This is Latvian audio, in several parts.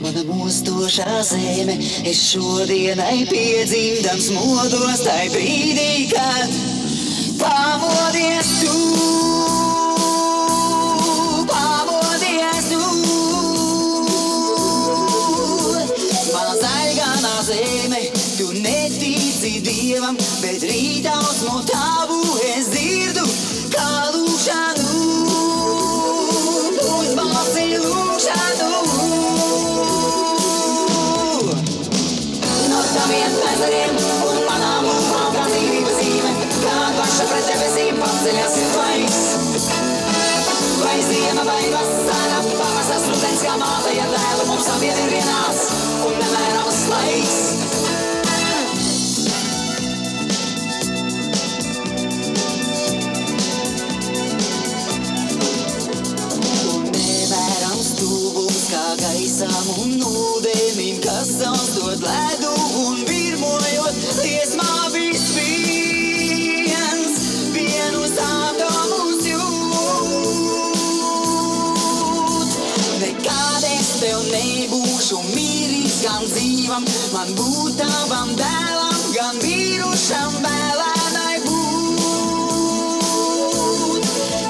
Mana mostošā zeme, es šodienai piedzimdams modos tai brīdī, kad pamodies tu, pamodies tu. Mana zaļganā zeme, tu netici Dievam, bet rītausmu tavu es dzirdu kā lūkšanu, uzbalsi lūkšanu. No taviem ezeriem un manām lūpām kā dzīvības zīme, kād paša pret debesīm paceļas ir tvaiks. Vai ziema vai vasara, pavasars rudens kā māte, ja dēlu mums abiem ir vienāds un nevērams laiks. Gaisām un ūdenim, kas saldot ledu un virmojot liesmā viss viens, vienus atomus jūt. Nekād es tev nebūšu mīris gan dzīvam, man būt tavam dēlam, gan vīrušam vēlēnai būt.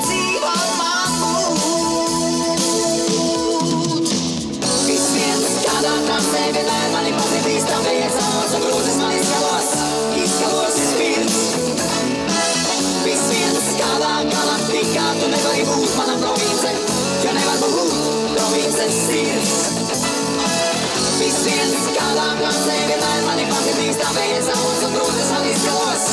Dzīvam man būt. Viss viens, kādā trasē vienmēr mani pazidīs, tāpēc sauc un grūzes man izskalos spirts. Viss viens, kādā galaktikā tu nevari būt mana province, jo nevar būt provinces sirds. Viss viens, kādā trasē vienmēr mani pazidīs, tāpēc sauc un grūzes man izskalos